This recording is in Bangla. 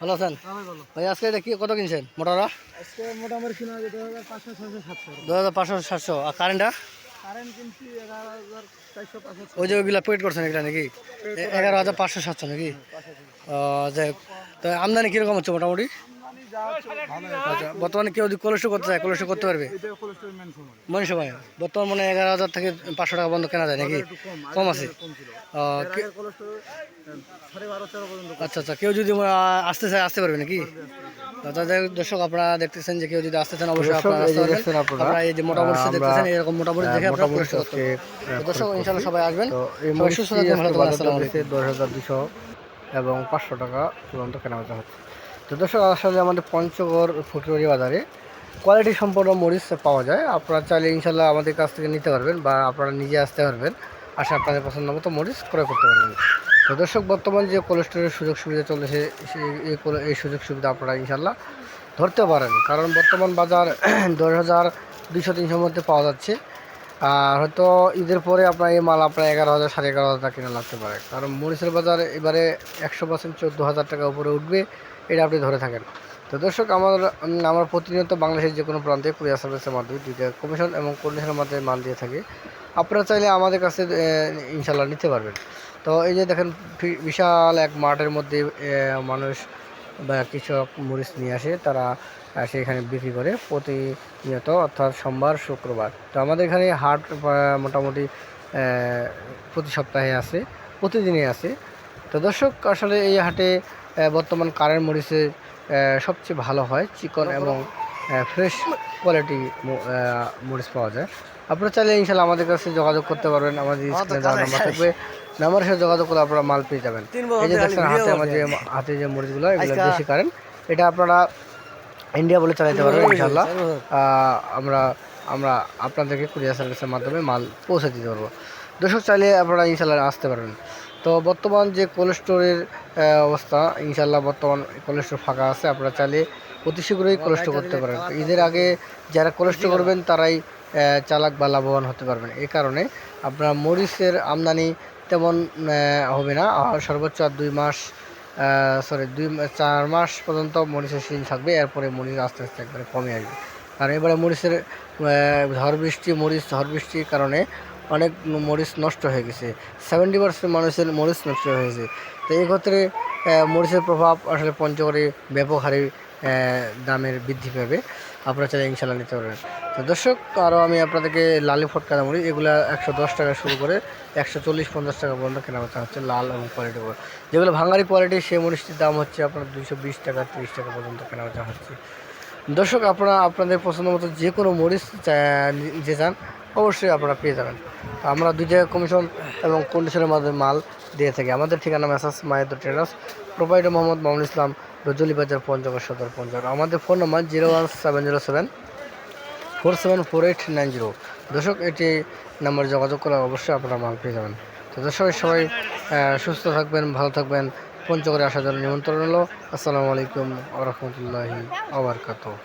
ভালো আছেন ভাই? আজকে এটা কি কত কিনছেন মোটররা? আজকে মোটামুটি কিনা 2500 600 2500 700। আর কারেন্টটা? কারেন্ট কিনছি 11400 500। ওই যে ওইগুলা পেড করছেন এগুলা নাকি? 11500 700 নাকি? যাই হোক, তো আমদানি কীরকম হচ্ছে মোটামুটি? আচ্ছা, বর্তমানে কেউ যদি কোলেস্টোর করতে চায় কোলেস্টোর করতে পারবে মনে সময়? বর্তমান মানে 11000 থেকে 500 টাকা বন্ধ কেনা যায় নাকি? কম আছে। আচ্ছা আচ্ছা, কেউ যদি আসতে চায় আসতে পারবে নাকি? দর্শক আপনারা দেখতেছেন যে কেউ যদি আসতে চান অবশ্যই আপনারা আসতে পারবেন। আপনারা এই যে মোটামুটি দেখতেছেন এরকম মোটামুটি দেখে আপনারা কোলেস্টোর করতে পারবেন। দর্শক ইনশাআল্লাহ সবাই আসবেন, সবাই সুস্থ থাকবেন, ভালো থাকবেন। আসসালামু আলাইকুম। 10200 এবং 500 টাকা পর্যন্ত কেনাবেচা হচ্ছে। তো দর্শক আসলে আমাদের পঞ্চগড় ফুটবরি বাজারে কোয়ালিটি সম্পন্ন মরিচ পাওয়া যায়। আপনারা চাইলে ইনশাল্লাহ আমাদের কাছ থেকে নিতে পারবেন বা আপনারা নিজে আসতে পারবেন, আসে আপনাদের পছন্দ মতো মরিচ ক্রয় করতে পারবেন। তো দর্শক বর্তমান যে কোলেস্টোরের সুযোগ সুবিধা চলেছে এই সুযোগ সুবিধা আপনারা ইনশাল্লাহ ধরতে পারেন, কারণ বর্তমান বাজার 10200-300 মধ্যে পাওয়া যাচ্ছে। আর হয়তো ঈদের পরে আপনার এই মাল আপনার 11000 11,500 টাকা কিনা লাগতে পারে, কারণ মরিচের বাজার এবারে 100% 14,000 টাকা উপরে উঠবে, এটা আপনি ধরে থাকেন। তো দর্শক আমরা প্রতিনিয়ত বাংলাদেশের যে কোনো প্রান্তে কুরিয়ার সার্ভিসের মাধ্যমে দুইটা কমিশন এবং কন্ডিশনের মাধ্যমে মাল দিয়ে থাকি। আপনারা চাইলে আমাদের কাছে ইনশাল্লাহ নিতে পারবেন। তো এই যে দেখেন বিশাল এক মাঠের মধ্যে মানুষ বা কৃষক মরিচ নিয়ে আসে, তারা সেখানে বিক্রি করে প্রতিনিয়ত, অর্থাৎ সোমবার শুক্রবার। তো আমাদের এখানে হাট মোটামুটি প্রতি সপ্তাহে আছে, প্রতিদিনই আছে। তো দর্শক আসলে এই হাটে বর্তমান কারেন্ট মরিচের সবচেয়ে ভালো হয়, চিকন এবং ফ্রেশ কোয়ালিটি মরিচ পাওয়া যায়। আপনারা চাইলে ইনশাল্লাহ আমাদের কাছে যোগাযোগ করতে পারবেন, আমাদের স্ক্রিনে দেওয়া নাম্বার থাকবে, নাম্বারের সাথে যোগাযোগ করে আপনারা মাল পেয়ে যাবেন। এই যে দেখছেন হাতে যে মরিচগুলো, এগুলো দেশি কারেন্ট, এটা আপনারা ইন্ডিয়া বলে চালাতে পারবেন ইনশাল্লাহ। আমরা আমরা আপনাদেরকে কুরিয়ার সার্ভিসের মাধ্যমে মাল পৌঁছে দিতে পারবো। দর্শক চাইলে আপনারা ইনশাল্লাহ আসতে পারবেন। তো বর্তমান যে কোল্ড স্টোরের অবস্থা, ইনশাল্লাহ বর্তমান কোল্ড স্টোর ফাঁকা আছে, আপনারা চাইলে অতি শীঘ্রই কোল্ড স্টোর করতে পারেন। ঈদের আগে যারা কোল্ড স্টোর করবেন তারাই চালাক বা লাভবান হতে পারবেন। এই কারণে আপনার মরিচের আমদানি তেমন হবে না, সর্বোচ্চ 4 মাস পর্যন্ত মরিচের সিজন থাকবে। এরপরে মরিচ আস্তে আস্তে একবারে কমে আসবে, কারণ এবারে মরিচের ঝড় বৃষ্টির কারণে অনেক মরিচ নষ্ট হয়ে গেছে। 70% মানুষের মরিচ নষ্ট হয়েছে। তো এই ক্ষেত্রে মরিচের প্রভাব আসলে পঞ্চগড়ে ব্যাপক হারে দামের বৃদ্ধি পাবে। আপনারা চাইলে ইনশাল্লাহ নিতে পারবেন। তো দর্শক আরও আমি আপনাদেরকে লালি ফটকা মরিচ, এগুলো 110 টাকা শুরু করে 140-50 টাকা পর্যন্ত কেনাবেচা হচ্ছে, লাল এবং কোয়ালিটি। যেগুলো ভাঙারি কোয়ালিটি সেই মরিচটির দাম হচ্ছে আপনার 220 টাকা 30 টাকা পর্যন্ত কেনাবেচা হচ্ছে। দর্শক আপনারা আপনাদের পছন্দ মতো যে কোনো মরিচ যে চান অবশ্যই আপনারা পেয়ে যাবেন। তো আমরা 2 জায়গায় কমিশন এবং কন্ডিশনের মাধ্যমে মাল দিয়ে থাকি। আমাদের ঠিকানা মেসাজ মায়েদ ট্রেডার্স, প্রোপাইটার মোহাম্মদ মামুনুল ইসলাম, রজলি বাজার, পঞ্চগড় সদর, পঞ্চগড়। আমাদের ফোন নাম্বার 01707 474890। দর্শক এটি নাম্বার যোগাযোগ করে অবশ্যই আপনারা মাল পেয়ে যাবেন। তো দর্শক সবাই সুস্থ থাকবেন, ভালো থাকবেন। পঞ্চগড়ে আসার জন্য নিমন্ত্রণ হলো। আসসালামু আলাইকুম ওয়া রাহমাতুল্লাহি ওয়া বারাকাতুহু।